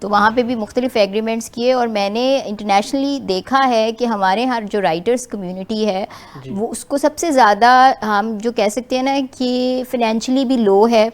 تو وہاں پہ بھی مختلف ایگریمنٹس کیے، اور میں نے انٹرنیشنلی دیکھا ہے کہ ہمارے یہاں جو رائٹرس کمیونٹی ہے وہ اس کو سب سے زیادہ ہم جو کہہ سکتے ہیں نا کہ فنینشلی بھی لو ہے،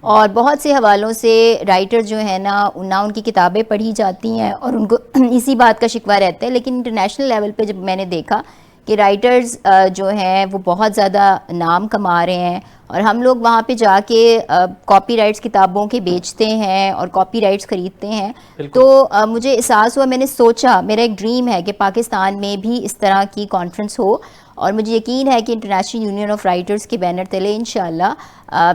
اور بہت سے حوالوں سے رائٹر جو ہیں نہ ان کی کتابیں پڑھی جاتی ہیں اور ان کو اسی بات کا شکوہ رہتا ہے. لیکن انٹرنیشنل لیول پہ جب میں نے دیکھا کہ رائٹرز جو ہیں وہ بہت زیادہ نام کما رہے ہیں، اور ہم لوگ وہاں پہ جا کے کاپی رائٹس کتابوں کے بیچتے ہیں اور کاپی رائٹس خریدتے ہیں. تو مجھے احساس ہوا، میں نے سوچا، میرا ایک ڈریم ہے کہ پاکستان میں بھی اس طرح کی کانفرنس ہو، اور مجھے یقین ہے کہ انٹرنیشنل یونین آف رائٹرز کے بینر تلے انشاءاللہ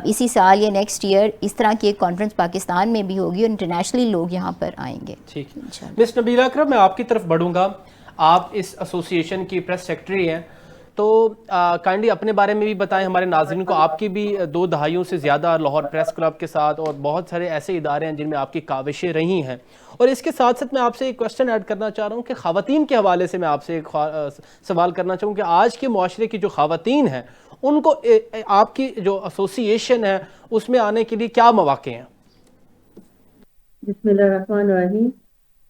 اسی سال یا نیکسٹ ایئر اس طرح کی ایک کانفرنس پاکستان میں بھی ہوگی، اور انٹرنیشنلی لوگ یہاں پر آئیں گے. ٹھیک. مس نبیلہ اکرم، میں آپ کی طرف بڑھوں گا. آپ اس ایسوسی ایشن کی پریس سیکرٹری ہیں، تو کائنڈلی اپنے بارے میں بھی بتائیں ہمارے ناظرین کو. آپ کی بھی 2 دہائیوں سے زیادہ لاہور پریس کلب کے ساتھ اور بہت سارے ایسے ادارے ہیں جن میں آپ کی کاوشیں رہی ہیں. اور اس کے ساتھ ساتھ میں آپ سے ایک کوشچن ایڈ کرنا چاہ رہا ہوں کہ خواتین کے حوالے سے میں آپ سے ایک سوال کرنا چاہوں کہ آج کے معاشرے کی جو خواتین ہیں ان کو آپ کی جو ایسوسی ایشن ہے اس میں آنے کے لیے کیا مواقع ہیں؟ بسم اللہ الرحمن الرحیم.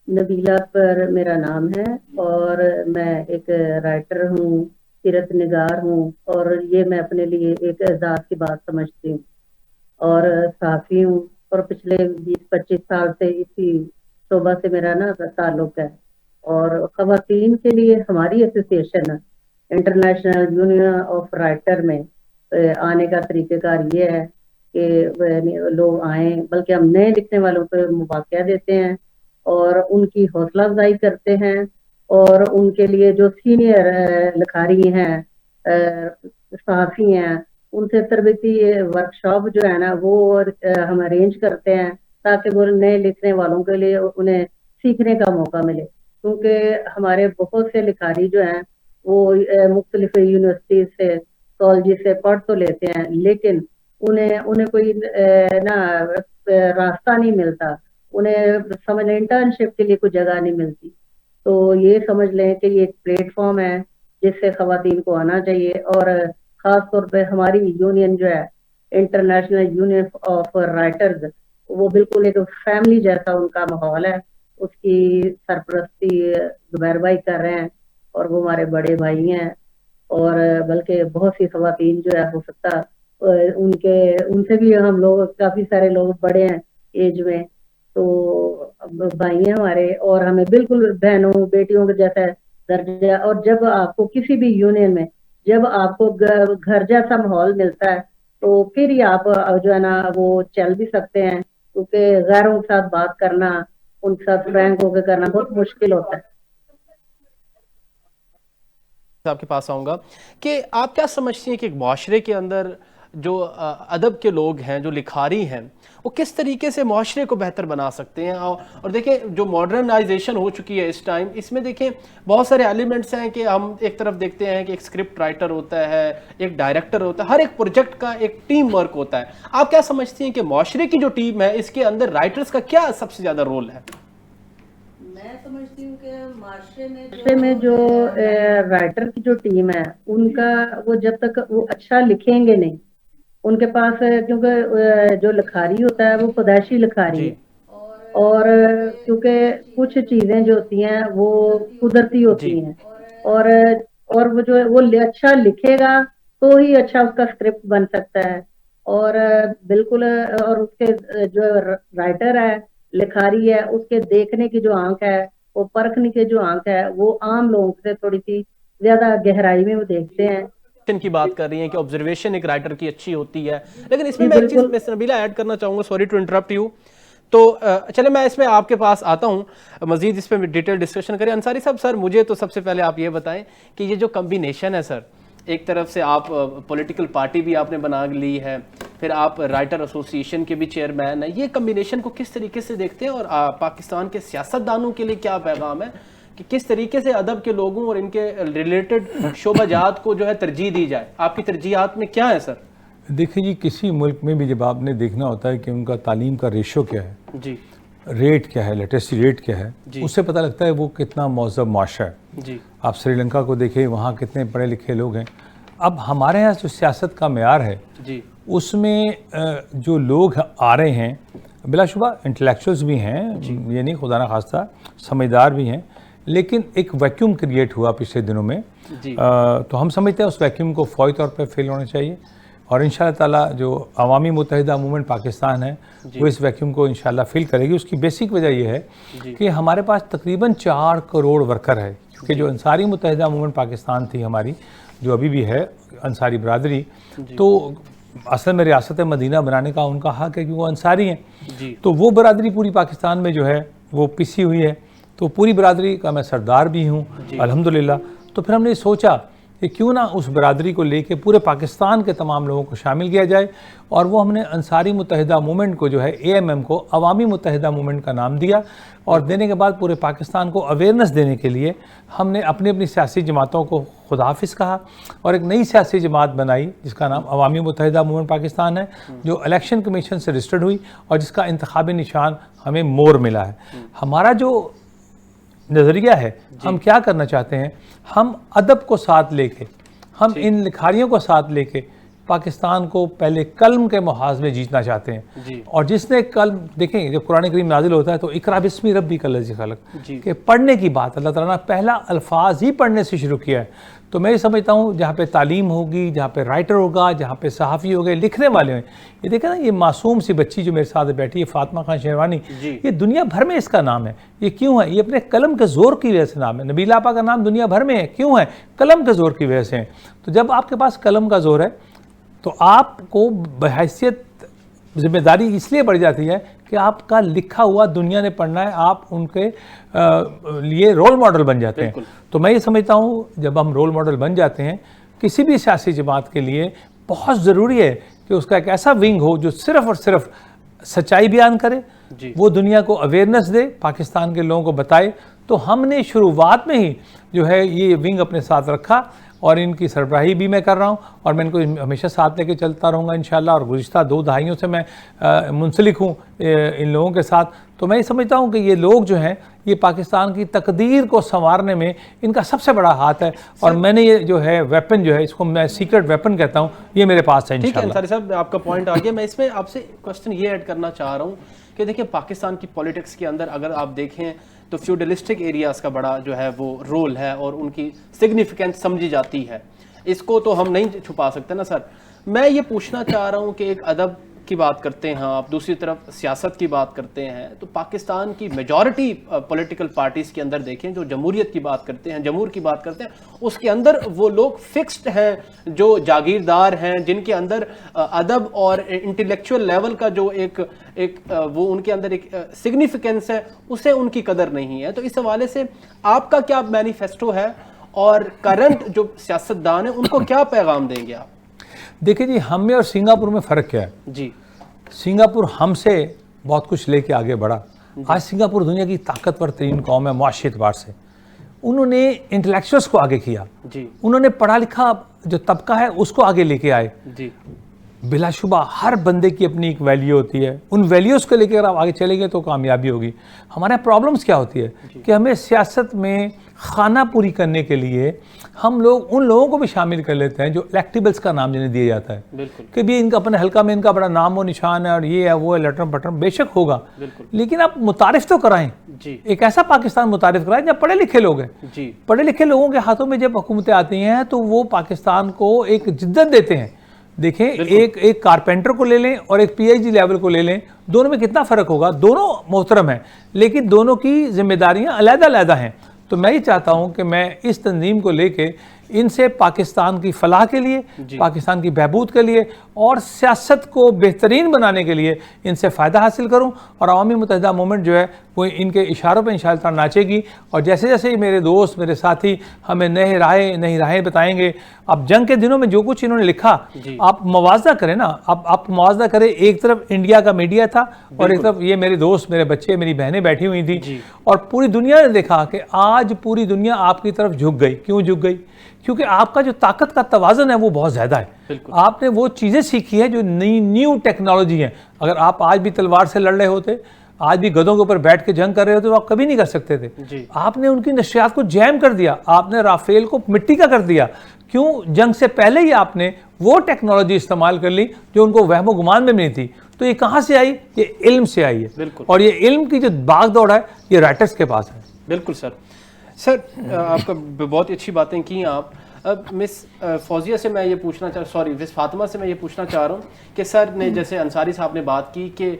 نبیلہ پر میرا نام ہے، اور میں ایک رائٹر ہوں، سیرت نگار ہوں، اور یہ میں اپنے لیے ایک اعزاز کی بات سمجھتی ہوں، اور صحافی ہوں، اور پچھلے 20-25 سال سے اسی شعبہ سے میرا تعلق ہے. اور خواتین کے لیے ہماری ایسوسی ایشن انٹرنیشنل یونین آف رائٹر میں آنے کا طریقہ کار یہ ہے کہ لوگ آئیں، بلکہ ہم نئے لکھنے والوں کو مواقع دیتے ہیں اور ان کی حوصلہ افزائی کرتے ہیں، اور ان کے لیے جو سینئر لکھاری ہیں، صحافی ہیں، ان سے تربیتی ورکشاپ جو ہے نا وہ ہم ارینج کرتے ہیں تاکہ وہ نئے لکھنے والوں کے لیے انہیں سیکھنے کا موقع ملے. کیونکہ ہمارے بہت سے لکھاری جو ہیں وہ مختلف یونیورسٹی سے، کالج سے پڑھ تو لیتے ہیں، لیکن انہیں کوئی راستہ نہیں ملتا، انہیں سمجھ لیں انٹرنشپ کے لیے کوئی جگہ نہیں ملتی. تو یہ سمجھ لیں کہ یہ ایک پلیٹ فارم ہے جس سے خواتین کو آنا چاہیے، اور خاص طور پہ ہماری یونین جو ہے انٹرنیشنل یونین آف رائٹرز، وہ بالکل ایک فیملی جیسا ان کا ماحول ہے. اس کی سرپرستی زبیر بھائی کر رہے ہیں، اور وہ ہمارے بڑے بھائی ہیں، اور بلکہ بہت سی خواتین جو ہے ہو سکتا ان سے بھی ہم لوگ کافی سارے لوگ بڑے ہیں ایج میں، تو بھائی ہیں ہمارے، اور ہمیں بالکل بہنوں بیٹیوں کے جیسا درجہ. اور جب آپ کو کسی بھی یونین میں جب آپ کو گھر جیسا ماحول ملتا ہے تو پھر ہی آپ جو ہے نا وہ چل بھی سکتے ہیں، کیونکہ غیروں کے ساتھ بات کرنا، ان کے ساتھ فرینک ہو کے کرنا بہت مشکل ہوتا ہے. آپ کے پاس آؤں گا کہ آپ کیا سمجھتی ہیں کہ ایک معاشرے کے اندر جو ادب کے لوگ ہیں، جو لکھاری ہیں، وہ کس طریقے سے معاشرے کو بہتر بنا سکتے ہیں؟ اور دیکھیں جو ماڈرنائزیشن ہو چکی ہے اس ٹائم، اس میں دیکھیں بہت سارے ایلیمنٹس ہیں کہ ہم ایک طرف دیکھتے ہیں کہ ایک اسکرپٹ رائٹر ہوتا ہے، ایک ڈائریکٹر ہوتا ہے، ہر ایک پروجیکٹ کا ایک ٹیم ورک ہوتا ہے. آپ کیا سمجھتی ہیں کہ معاشرے کی جو ٹیم ہے اس کے اندر رائٹرز کا کیا سب سے زیادہ رول ہے؟ میں سمجھتی ہوں کہ معاشرے میں جو رائٹر کی جو ٹیم ہے ان کا، وہ جب تک وہ اچھا لکھیں گے نہیں، ان کے پاس، کیونکہ جو لکھاری ہوتا ہے وہ پیدائشی لکھاری ہے، اور کیونکہ کچھ چیزیں جو ہوتی ہیں وہ قدرتی ہوتی ہیں، اور وہ جو وہ اچھا لکھے گا تو ہی اچھا اس کا اسکرپٹ بن سکتا ہے. اور بالکل، اور اس کے جو رائٹر ہے، لکھاری ہے، اس کے دیکھنے کی جو آنکھ ہے، وہ پرکھنے کی جو آنکھ ہے، وہ عام لوگوں سے تھوڑی سی زیادہ گہرائی میں وہ دیکھتے ہیں. کی بات کر رہی ہیں کہ آبزرویشن ایک رائٹر کی اچھی ہوتی ہے، لیکن اس میں میں ایک چیز مس نبیلہ ایڈ کرنا چاہوں گا، سوری ٹو انٹرپٹ یو. تو چلے میں اس میں آپ کے پاس آتا ہوں، مزید اس پہ ڈیٹیل ڈسکشن کریں. انصاری صاحب، سر مجھے تو سب سے پہلے آپ یہ بتائیں کہ یہ جو کمبینیشن ہے سر، ایک طرف سے آپ پولیٹیکل پارٹی بھی آپ نے بنا لی ہے، پھر آپ رائٹر ایسوسی ایشن کے بھی چیئرمین ہیں، یہ کمبینیشن کو کس طریقے سے دیکھتے ہیں، اور پاکستان کے سیاستدانوں کے لیے کیا پیغام ہے کہ کس طریقے سے ادب کے لوگوں اور ان کے ریلیٹڈ شعبہ جات کو جو ہے ترجیح دی جائے؟ آپ کی ترجیحات میں کیا ہے سر؟ دیکھیں جی، کسی ملک میں بھی جب آپ نے دیکھنا ہوتا ہے کہ ان کا تعلیم کا ریشو کیا ہے، جی، ریٹ کیا ہے، لٹریسی ریٹ کیا ہے، اس سے پتہ لگتا ہے وہ کتنا مہذب معاشرہ ہے. جی، آپ سری لنکا کو دیکھیں، وہاں کتنے پڑھے لکھے لوگ ہیں. اب ہمارے یہاں جو سیاست کا معیار ہے، جی، اس میں جو لوگ آ رہے ہیں بلا شبہ انٹلیکچوئلس بھی ہیں، یہ نہیں خدا نہ خواستہ سمجھدار بھی ہیں، لیکن ایک ویکیوم کریٹ ہوا پچھلے دنوں میں، تو ہم سمجھتے ہیں اس ویکیوم کو فوری طور پہ فل ہونا چاہیے، اور انشاءاللہ تعالیٰ جو عوامی متحدہ موومنٹ پاکستان ہے وہ اس ویکیوم کو انشاءاللہ فل کرے گی۔ اس کی بیسک وجہ یہ ہے کہ ہمارے پاس تقریباً 4 کروڑ ورکر ہے، کیونکہ جو انصاری متحدہ موومنٹ پاکستان تھی ہماری، جو ابھی بھی ہے انصاری برادری، تو اصل میں ریاست مدینہ بنانے کا ان کا حق ہے، کیونکہ وہ انصاری ہیں، تو وہ برادری پوری پاکستان میں جو ہے وہ پسی ہوئی ہے، تو پوری برادری کا میں سردار بھی ہوں الحمدللہ۔ تو پھر ہم نے سوچا کہ کیوں نہ اس برادری کو لے کے پورے پاکستان کے تمام لوگوں کو شامل کیا جائے، اور وہ ہم نے انصاری متحدہ موومنٹ کو جو ہے AMM کو عوامی متحدہ موومنٹ کا نام دیا، اور دینے کے بعد پورے پاکستان کو اویئرنس دینے کے لیے ہم نے اپنی اپنی سیاسی جماعتوں کو خدا حافظ کہا، اور ایک نئی سیاسی جماعت بنائی جس کا نام عوامی متحدہ موومنٹ پاکستان ہے، جو الیکشن کمیشن سے رجسٹرڈ ہوئی اور جس کا انتخابی نشان ہمیں مور ملا ہے۔ ہمارا جو نظریہ ہے، ہم کیا کرنا چاہتے ہیں، ہم ادب کو ساتھ لے کے، ہم ان لکھاریوں کو ساتھ لے کے پاکستان کو پہلے قلم کے محاذ میں جیتنا چاہتے ہیں، اور جس نے قلم، دیکھیں جب قرآن کریم نازل ہوتا ہے تو اقرا بسم ربک الذی خلق، کہ پڑھنے کی بات اللہ تعالیٰ نے پہلا الفاظ ہی پڑھنے سے شروع کیا ہے۔ تو میں یہ سمجھتا ہوں جہاں پہ تعلیم ہوگی، جہاں پہ رائٹر ہوگا، جہاں پہ صحافی ہوگے، لکھنے والے ہیں، یہ دیکھیں نا، یہ معصوم سی بچی جو میرے ساتھ بیٹھی ہے فاطمہ خان شیروانی، یہ دنیا بھر میں اس کا نام ہے۔ یہ کیوں ہے؟ یہ اپنے قلم کے زور کی وجہ سے نام ہے۔ نبیلہ آپا کا نام دنیا بھر میں ہے، کیوں ہے؟ قلم کے زور کی وجہ سے ہے۔ تو جب آپ کے پاس قلم کا زور ہے تو آپ کو بحیثیت ذمہ داری اس لیے بڑھ جاتی ہے کہ آپ کا لکھا ہوا دنیا نے پڑھنا ہے، آپ ان کے لیے رول ماڈل بن جاتے ہیں۔ تو میں یہ سمجھتا ہوں جب ہم رول ماڈل بن جاتے ہیں کسی بھی سیاسی جماعت کے لیے، بہت ضروری ہے کہ اس کا ایک ایسا ونگ ہو جو صرف اور صرف سچائی بیان کرے، وہ دنیا کو اویئرنس دے، پاکستان کے لوگوں کو بتائے۔ تو ہم نے شروعات میں ہی جو ہے یہ ونگ اپنے ساتھ رکھا، اور ان کی سربراہی بھی میں کر رہا ہوں، اور میں ان کو ہمیشہ ساتھ لے کے چلتا رہوں گا انشاءاللہ، اور گزشتہ 2 دہائیوں سے میں منسلک ہوں ان لوگوں کے ساتھ۔ تو میں یہ سمجھتا ہوں کہ یہ لوگ جو ہیں یہ پاکستان کی تقدیر کو سنوارنے میں ان کا سب سے بڑا ہاتھ ہے، اور میں نے یہ جو ہے ویپن جو ہے، اس کو میں سیکرٹ ویپن کہتا ہوں، یہ میرے پاس ہے انشاءاللہ۔ ٹھیک ہے انصاری صاحب، آپ کا پوائنٹ آ گیا۔ میں اس میں آپ سے کوسچن یہ ایڈ کرنا چاہ رہا ہوں کہ دیکھیں پاکستان کی پولیٹکس کے اندر اگر آپ دیکھیں تو فیوڈلسٹک ایریاز کا بڑا جو ہے وہ رول ہے، اور ان کی سگنیفیکنس سمجھی جاتی ہے، اس کو تو ہم نہیں چھپا سکتے نا سر۔ میں یہ پوچھنا چاہ رہا ہوں کہ ایک ادب کی بات کرتے ہیں آپ، دوسری طرف سیاست کی بات کرتے ہیں، تو پاکستان کی میجورٹی پولیٹیکل پارٹیز کے اندر دیکھیں جو جمہوریت کی بات کرتے ہیں، جمہور کی بات کرتے ہیں، اس کے اندر وہ لوگ فکسڈ ہیں جو جاگیردار ہیں، جن کے اندر ادب اور انٹلیکچوئل لیول کا جو ایک وہ ان کے اندر ایک سگنیفیکنس ہے، اسے ان کی قدر نہیں ہے۔ تو اس حوالے سے آپ کا کیا مینیفیسٹو ہے، اور کرنٹ جو سیاستدان ہیں ان کو کیا پیغام دیں گے آپ؟ دیکھیں جی، ہم میں اور سنگاپور میں فرق کیا ہے؟ جی، سنگاپور ہم سے بہت کچھ لے کے آگے بڑھا۔ آج سنگاپور دنیا کی طاقتور ترین قوم ہے معاشی اعتبار سے۔ انہوں نے انٹلیکچوئلس کو آگے کیا، انہوں نے پڑھا لکھا جو طبقہ ہے اس کو آگے لے کے آئے۔ بلا شبہ ہر بندے کی اپنی ایک ویلیو ہوتی ہے، ان ویلیوز کو لے کے اگر آپ آگے چلیں گے تو کامیابی ہوگی۔ ہمارے پرابلمس کیا ہوتی ہے کہ ہمیں سیاست میں خانہ پوری کرنے کے لیے ہم لوگ ان لوگوں کو بھی شامل کر لیتے ہیں جو الیکٹیبلز کا نام جنہیں دیا جاتا ہے، کہ بھی ان کا اپنے حلقہ میں ان کا بڑا نام و نشان ہے، اور یہ ہے وہ ہے، لٹرم پٹرم بے شک ہوگا، لیکن آپ متعارف تو کرائیں، ایک ایسا پاکستان متعارف کرائیں جب پڑھے لکھے لوگ ہیں۔ پڑھے لکھے لوگوں کے ہاتھوں میں جب حکومتیں آتی ہیں تو وہ پاکستان کو ایک جدت دیتے ہیں۔ دیکھیں ایک کارپینٹر کو لے لیں اور ایک PhD لیول کو لے لیں، دونوں میں کتنا فرق ہوگا؟ دونوں محترم ہیں، لیکن دونوں کی ذمہ داریاں علیحدہ علیحدہ ہیں۔ تو میں یہ چاہتا ہوں کہ میں اس تنظیم کو لے کے ان سے پاکستان کی فلاح کے لیے، پاکستان کی بہبود کے لیے اور سیاست کو بہترین بنانے کے لیے ان سے فائدہ حاصل کروں، اور عوامی متحدہ موومنٹ جو ہے وہ ان کے اشاروں پہ انشاءاللہ ناچے گی، اور جیسے جیسے میرے دوست میرے ساتھی ہمیں نئی راہیں بتائیں گے۔ اب جنگ کے دنوں میں جو کچھ انہوں نے لکھا، آپ موازنہ کریں نا، آپ موازنہ کریں، ایک طرف انڈیا کا میڈیا تھا اور ایک طرف یہ میرے دوست میرے بچے میری بہنیں بیٹھی ہوئی تھیں، اور پوری دنیا نے دیکھا کہ آج پوری دنیا آپ کی طرف جھک گئی۔ کیوں جھک گئی؟ کیونکہ آپ کا جو طاقت کا توازن ہے وہ بہت زیادہ ہے، آپ نے وہ چیزیں سیکھی ہیں جو نیو ٹیکنالوجی ہیں۔ اگر آپ آج بھی تلوار سے لڑ رہے ہوتے، آج بھی گدھوں کے اوپر بیٹھ کے جنگ کر رہے ہوتے تو آپ کبھی نہیں کر سکتے تھے. آپ نے ان کی نشریات کو جیم کر دیا, آپ نے رافیل کو مٹی کا کر دیا. کیوں؟ جنگ سے پہلے ہی آپ نے وہ ٹیکنالوجی استعمال کر لی جو ان کو وہم و گمان میں نہیں تھی. تو یہ کہاں سے آئی؟ یہ علم سے آئی ہے, اور یہ علم کی جو باغ دوڑ ہے یہ رائٹرز کے پاس ہے. بالکل سر, آپ کا بہت ہی اچھی باتیں کی آپ. اب مس فوزیہ سے میں یہ پوچھنا مس فاطمہ سے میں یہ پوچھنا چاہ رہا ہوں کہ سر نے جیسے انصاری صاحب نے بات کی کہ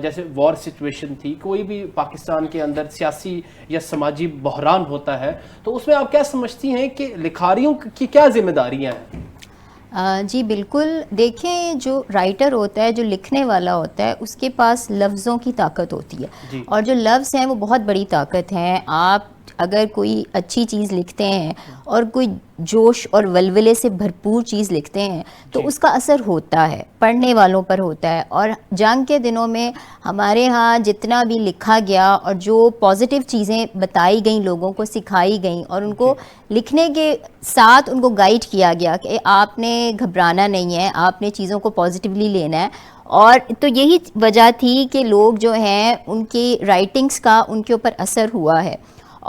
جیسے وار سچویشن تھی, کوئی بھی پاکستان کے اندر سیاسی یا سماجی بحران ہوتا ہے, تو اس میں آپ کیا سمجھتی ہیں کہ لکھاریوں کی کیا ذمہ داریاں ہیں؟ جی بالکل, دیکھیں جو رائٹر ہوتا ہے, جو لکھنے والا ہوتا ہے, اس کے پاس لفظوں کی طاقت ہوتی ہے, اور جو لفظ ہیں وہ بہت بڑی طاقت ہیں. آپ اگر کوئی اچھی چیز لکھتے ہیں اور کوئی جوش اور ولولے سے بھرپور چیز لکھتے ہیں تو اس کا اثر ہوتا ہے, پڑھنے والوں پر ہوتا ہے. اور جنگ کے دنوں میں ہمارے ہاں جتنا بھی لکھا گیا اور جو پازیٹیو چیزیں بتائی گئیں, لوگوں کو سکھائی گئیں, اور ان کو لکھنے کے ساتھ ان کو گائیڈ کیا گیا کہ آپ نے گھبرانا نہیں ہے, آپ نے چیزوں کو پازیٹیولی لینا ہے. اور تو یہی وجہ تھی کہ لوگ جو ہیں ان کی رائٹنگز کا ان کے اوپر اثر ہوا ہے.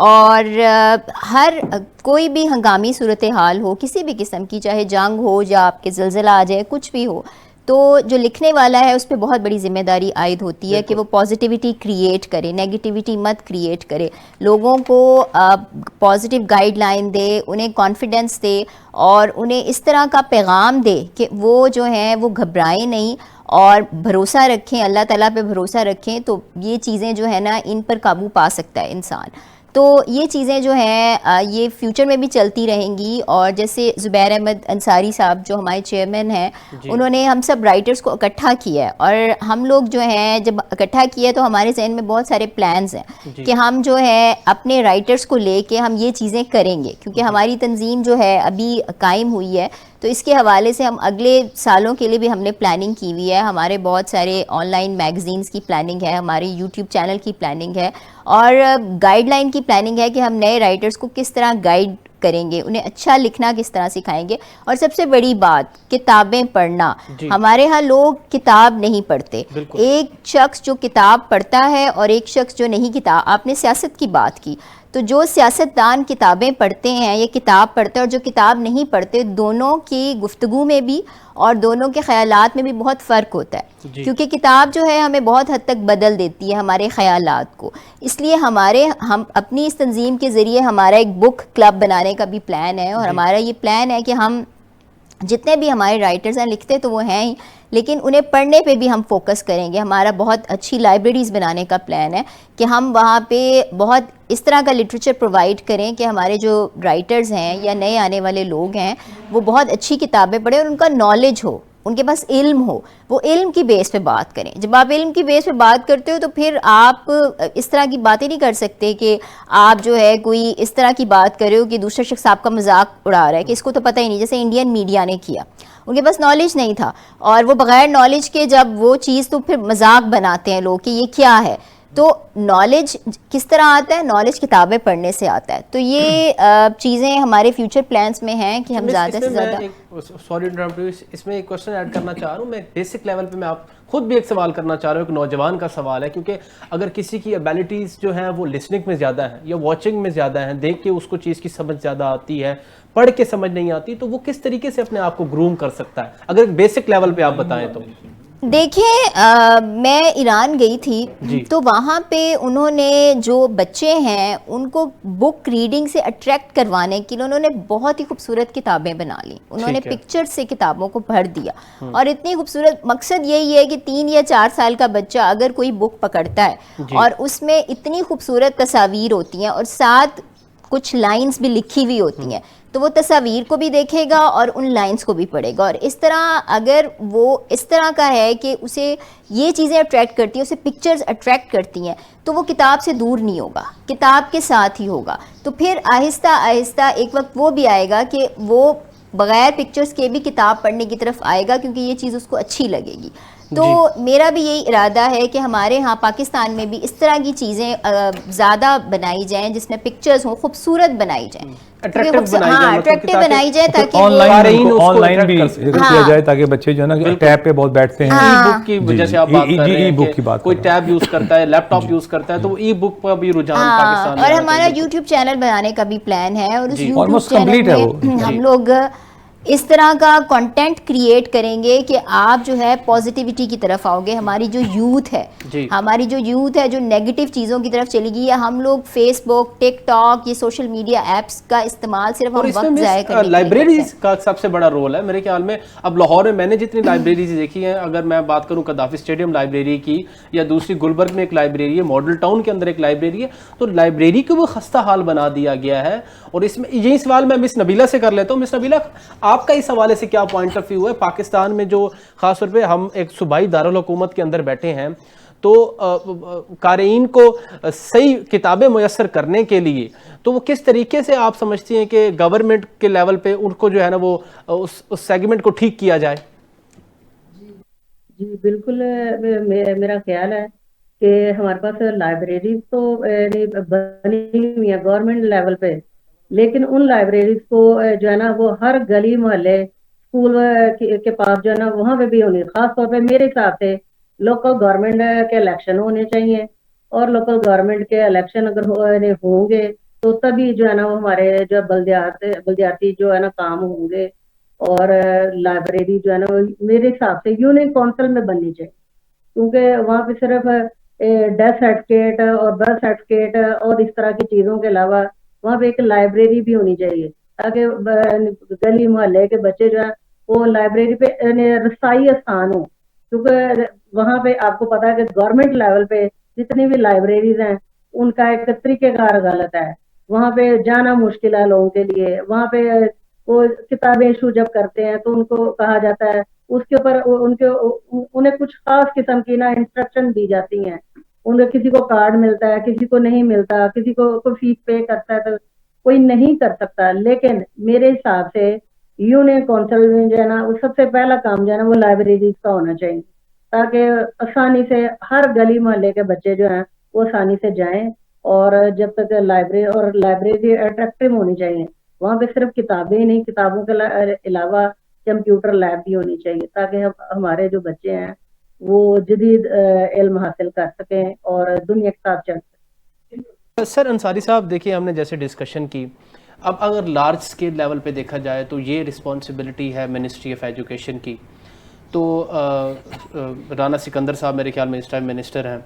اور ہر کوئی بھی ہنگامی صورتحال ہو کسی بھی قسم کی, چاہے جنگ ہو یا آپ کے زلزلہ آ جائے, کچھ بھی ہو, تو جو لکھنے والا ہے اس پہ بہت بڑی ذمہ داری عائد ہوتی ہے کہ وہ پازیٹیوٹی کریٹ کرے, نیگیٹیوٹی مت کریٹ کرے, لوگوں کو پازیٹیو گائیڈ لائن دے, انہیں کانفیڈنس دے, اور انہیں اس طرح کا پیغام دے کہ وہ جو ہیں وہ گھبرائیں نہیں اور بھروسہ رکھیں, اللہ تعالیٰ پہ بھروسہ رکھیں. تو یہ چیزیں جو ہے نا, ان پر قابو پا سکتا ہے انسان. تو یہ چیزیں جو ہیں یہ فیوچر میں بھی چلتی رہیں گی. اور جیسے زبیر احمد انصاری صاحب جو ہمارے چیئرمین ہیں, انہوں نے ہم سب رائٹرز کو اکٹھا کیا ہے, اور ہم لوگ جو ہیں جب اکٹھا کیا تو ہمارے ذہن میں بہت سارے پلانز ہیں کہ ہم جو ہے اپنے رائٹرز کو لے کے ہم یہ چیزیں کریں گے, کیونکہ ہماری تنظیم جو ہے ابھی قائم ہوئی ہے. تو اس کے حوالے سے ہم اگلے سالوں کے لیے بھی ہم نے پلاننگ کی ہوئی ہے. ہمارے بہت سارے آن لائن میگزینز کی پلاننگ ہے, ہمارے یوٹیوب چینل کی پلاننگ ہے, اور گائیڈ لائن کی پلاننگ ہے کہ ہم نئے رائٹرز کو کس طرح گائیڈ کریں گے, انہیں اچھا لکھنا کس طرح سکھائیں گے. اور سب سے بڑی بات, کتابیں پڑھنا. ہمارے ہاں لوگ کتاب نہیں پڑھتے. ایک شخص جو کتاب پڑھتا ہے اور ایک شخص جو نہیں. کتاب, آپ نے سیاست کی بات کی, تو جو سیاستدان کتابیں پڑھتے ہیں یا کتاب پڑھتے ہیں اور جو کتاب نہیں پڑھتے, دونوں کی گفتگو میں بھی اور دونوں کے خیالات میں بھی بہت فرق ہوتا ہے. کیونکہ کتاب جو ہے ہمیں بہت حد تک بدل دیتی ہے ہمارے خیالات کو. اس لیے ہم اپنی اس تنظیم کے ذریعے ہمارا ایک بک کلب بنانے کا بھی پلان ہے, اور ہمارا یہ پلان ہے کہ ہم جتنے بھی ہمارے رائٹرز ہیں, لکھتے تو وہ ہیں ہی, لیکن انہیں پڑھنے پہ بھی ہم فوکس کریں گے. ہمارا بہت اچھی لائبریریز بنانے کا پلان ہے کہ ہم وہاں پہ بہت اس طرح کا لٹریچر پرووائڈ کریں کہ ہمارے جو رائٹرز ہیں یا نئے آنے والے لوگ ہیں وہ بہت اچھی کتابیں پڑھیں اور ان کا نالج ہو, ان کے پاس علم ہو, وہ علم کی بیس پہ بات کریں. جب آپ علم کی بیس پہ بات کرتے ہو تو پھر آپ اس طرح کی باتیں نہیں کر سکتے کہ آپ جو ہے کوئی اس طرح کی بات کر رہے ہو کہ دوسرا شخص آپ کا مذاق اڑا رہا ہے کہ اس کو تو پتہ ہی نہیں, جیسے انڈین میڈیا نے کیا. ان کے پاس نالج نہیں تھا, اور وہ بغیر نالج کے جب وہ چیز, تو پھر مذاق بناتے ہیں لوگ کہ یہ کیا ہے. تو نالج کس طرح آتا ہے؟ نالج کتابیں پڑھنے سے آتا ہے. تو یہ چیزیں ہمارے فیوچر پلانز میں ہیں کہ ہم زیادہ سے زیادہ. سوری اس میں ایک کوشچن ایڈ کرنا چاہ رہا ہوں میں, بیسک لیول پہ میں آپ خود بھی ایک سوال کرنا چاہ رہا ہوں, ایک نوجوان کا سوال ہے. کیونکہ اگر کسی کی ابیلٹیز جو ہیں وہ لسننگ میں زیادہ ہیں یا واچنگ میں زیادہ ہیں, دیکھ کے اس کو چیز کی سمجھ زیادہ آتی ہے, پڑھ کے سمجھ نہیں آتی, تو وہ کس طریقے سے اپنے آپ کو گروم کر سکتا ہے؟ اگر ایک بیسک لیول پہ آپ بتائیں تو. دیکھیں میں ایران گئی تھی تو وہاں پہ انہوں نے جو بچے ہیں ان کو بک ریڈنگ سے اٹریکٹ کروانے کے لیے انہوں نے بہت ہی خوبصورت کتابیں بنا لی. انہوں نے پکچر سے کتابوں کو بھر دیا, اور اتنی خوبصورت. مقصد یہی ہے کہ 3 یا 4 سال کا بچہ اگر کوئی بک پکڑتا ہے اور اس میں اتنی خوبصورت تصاویر ہوتی ہیں اور ساتھ کچھ لائنز بھی لکھی ہوئی ہوتی ہیں, تو وہ تصاویر کو بھی دیکھے گا اور ان لائنز کو بھی پڑھے گا. اور اس طرح اگر وہ اس طرح کا ہے کہ اسے یہ چیزیں اٹریکٹ کرتی ہیں, اسے پکچرز اٹریکٹ کرتی ہیں, تو وہ کتاب سے دور نہیں ہوگا, کتاب کے ساتھ ہی ہوگا. تو پھر آہستہ آہستہ ایک وقت وہ بھی آئے گا کہ وہ بغیر پکچرز کے بھی کتاب پڑھنے کی طرف آئے گا, کیونکہ یہ چیز اس کو اچھی لگے گی. تو میرا بھی یہی ارادہ ہے کہ ہمارے ہاں پاکستان میں بھی اس طرح کی چیزیں زیادہ بنائی جائیں جس میں پکچرز ہوں، خوبصورت بنائی جائیں، اٹریکٹیو بنائی جائے تاکہ آن لائن بھی کیا جائے تاکہ بچے جو ہے نا ٹیب پہ بہت بیٹھتے ہیں. ای بک کی وجہ سے آپ بات کر رہے ہیں کہ کوئی ٹیب یوز کرتا ہے، لیپ ٹاپ یوز کرتا ہے، تو ای بک پر بھی رجحان پاکستان میں. اور ہمارا یوٹیوب چینل بنانے کا بھی پلان ہے، اور اس یوٹیوب Almost چینل complete ہے میں ہم لوگ اس طرح کا کنٹینٹ کریٹ کریں گے کہ آپ جو ہے پازیٹیوٹی کی طرف آؤ گے. ہماری جو یوتھ ہے جو نیگیٹو چیزوں کی طرف چلی گئی ہے، ہم لوگ فیس بک، ٹک ٹاک، یہ سوشل میڈیا ایپس کا استعمال صرف ہم وقت ضائع کرنے کے لیے. لائبریریز کا سب سے بڑا رول ہے میرے خیال میں. اب لاہور میں نے جتنی لائبریریز دیکھی ہیں، اگر میں بات کروں قذافی اسٹیڈیم لائبریری کی یا دوسری گلبرگ میں ایک لائبریری ہے، ماڈل ٹاؤن کے اندر ایک لائبریری ہے، تو لائبریری کو بھی خستہ حال بنا دیا گیا ہے. اور اس میں یہی سوال میں مس نبیلہ سے کر لیتا ہوں. مس نبیلہ، آپ کا اس حوالے سے کیا پوائنٹ آف ویو ہے؟ پاکستان میں جو خاص طور پہ ہم ایک صوبائی دارالحکومت کے اندر بیٹھے ہیں، تو قارئین کو صحیح کتابیں میسر کرنے کے لیے تو وہ کس طریقے سے آپ سمجھتی ہیں کہ گورنمنٹ کے لیول پہ ان کو جو ہے نا وہ اس سیگمنٹ کو ٹھیک کیا جائے؟ جی بالکل، میرا خیال ہے کہ ہمارے پاس لائبریریز تو بنی ہوئی ہیں گورنمنٹ لیول پہ، لیکن ان لائبریریز کو جو ہے نا وہ ہر گلی محلے اسکول کے پاس جو ہے نا وہاں پہ بھی ہونی. خاص طور پہ میرے حساب سے لوکل گورنمنٹ کے الیکشن ہونے چاہیے، اور لوکل گورنمنٹ کے الیکشن اگر ہوں گے تو تبھی جو ہے نا وہ ہمارے جو بلدیاتی جو ہے نا کام ہوں گے. اور لائبریری جو ہے نا میرے حساب سے یونین کونسل میں بننی چاہیے، کیونکہ وہاں پہ صرف ڈیتھ سرٹیفکیٹ اور برتھ سرٹیفکیٹ اور اس طرح کی چیزوں کے علاوہ وہاں پہ ایک لائبریری بھی ہونی چاہیے، تاکہ گلی محلے کے بچے جو ہیں وہ لائبریری پہ رسائی آسان ہو. کیونکہ وہاں پہ آپ کو پتا ہے کہ گورنمنٹ لیول پہ جتنی بھی لائبریریز ہیں ان کا ایک طریقہ کار غلط ہے. وہاں پہ جانا مشکل ہے لوگوں کے لیے. وہاں پہ وہ کتابیں ایشو جب کرتے ہیں تو ان کو کہا جاتا ہے اس کے اوپر انہیں کچھ خاص قسم کی نا انسٹرکشن دی جاتی ہیں. انہیں کسی کو کارڈ ملتا ہے، کسی کو نہیں ملتا، کسی کو کوئی فیس پے کرتا ہے تو کوئی نہیں کر سکتا. لیکن میرے حساب سے یونین کونسل میں جو ہے نا وہ سب سے پہلا کام جو ہے نا وہ لائبریریز کا ہونا چاہیے، تاکہ آسانی سے ہر گلی محلے کے بچے جو ہیں وہ آسانی سے جائیں. اور جب تک لائبریری اٹریکٹیو ہونی چاہیے، وہاں پہ صرف کتابیں ہی نہیں، کتابوں کے علاوہ کمپیوٹر لیب بھی ہونی چاہیے، تاکہ ہمارے جو بچے ہیں وہ جدید علم حاصل کر سکیں اور دنیا کے ساتھ چل سکیں. سر انصاری صاحب، دیکھیے ہم نے جیسے ڈسکشن کی، اب اگر لارج اسکیل لیول پہ دیکھا جائے تو یہ رسپانسبلٹی ہے منسٹری آف ایجوکیشن کی. تو رانا سکندر صاحب میرے خیال میں اس ٹائم منسٹر ہیں.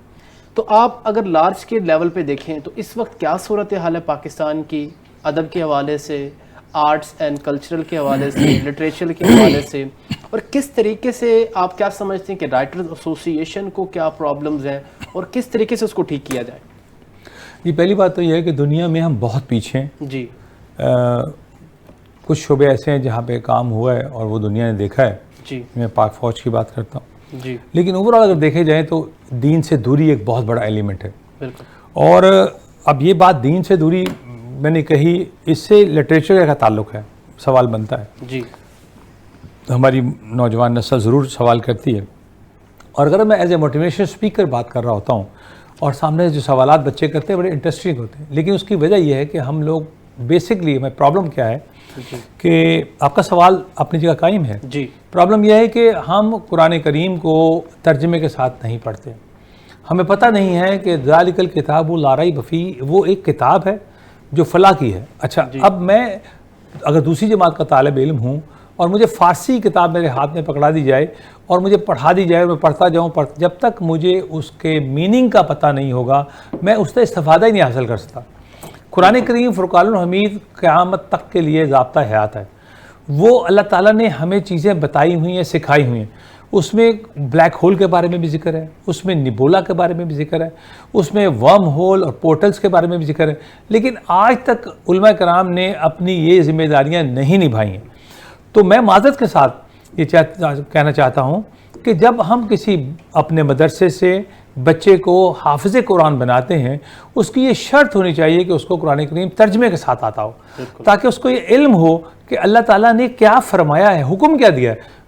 تو آپ اگر لارج اسکیل لیول پہ دیکھیں تو اس وقت کیا صورتحال ہے پاکستان کی، ادب کے حوالے سے، آرٹس اینڈ کلچرل کے حوالے سے، لٹریچر کے حوالے سے، اور کس طریقے سے آپ کیا سمجھتے ہیں کہ رائٹرز ایسوسی ایشن کو کیا پرابلمز ہیں اور کس طریقے سے اس کو ٹھیک کیا جائے؟ جی پہلی بات تو یہ ہے کہ دنیا میں ہم بہت پیچھے ہیں. جی کچھ شعبے ایسے ہیں جہاں پہ کام ہوا ہے اور وہ دنیا نے دیکھا ہے. جی میں پاک فوج کی بات کرتا ہوں. جی لیکن اوورآل اگر دیکھے جائیں تو دین سے دوری ایک بہت بڑا ایلیمنٹ ہے. بالکل. اور اب یہ بات دین سے دوری میں نے کہی، اس سے لٹریچر کا تعلق ہے. سوال بنتا ہے، جی ہماری نوجوان نسل ضرور سوال کرتی ہے، اور اگر میں ایز اے موٹیویشن اسپیکر بات کر رہا ہوتا ہوں اور سامنے جو سوالات بچے کرتے ہیں بڑے انٹرسٹنگ ہوتے ہیں، لیکن اس کی وجہ یہ ہے کہ ہم لوگ بیسکلی ہمیں پرابلم کیا ہے کہ آپ کا سوال اپنی جگہ قائم ہے. جی پرابلم یہ ہے کہ ہم قرآن کریم کو ترجمے کے ساتھ نہیں پڑھتے. ہمیں پتہ نہیں ہے کہ ذالک الکتاب لا ریب فیہ وہ ایک کتاب ہے جو فلاں کی ہے. اچھا اب میں اگر دوسری جماعت کا طالب علم ہوں اور مجھے فارسی کتاب میرے ہاتھ میں پکڑا دی جائے اور مجھے پڑھا دی جائے اور میں پڑھتا جاؤں جب تک مجھے اس کے میننگ کا پتہ نہیں ہوگا میں اس سے استفادہ ہی نہیں حاصل کر سکتا. قرآن کریم فرقان الحمید قیامت تک کے لیے ضابطہ حیات ہے. وہ اللہ تعالیٰ نے ہمیں چیزیں بتائی ہوئی ہیں، سکھائی ہوئی ہیں. اس میں بلیک ہول کے بارے میں بھی ذکر ہے، اس میں نیبولا کے بارے میں بھی ذکر ہے، اس میں ورم ہول اور پورٹلز کے بارے میں بھی ذکر ہے. لیکن آج تک علماء کرام نے اپنی یہ ذمہ داریاں نہیں نبھائی ہیں. تو میں معذرت کے ساتھ یہ کہنا چاہتا ہوں کہ جب ہم کسی اپنے مدرسے سے بچے کو حافظ قرآن بناتے ہیں، اس کی یہ شرط ہونی چاہیے کہ اس کو قرآن کریم ترجمے کے ساتھ آتا ہو، تاکہ اس کو یہ علم ہو کہ اللہ تعالیٰ نے کیا فرمایا ہے، حکم کیا دیا ہے.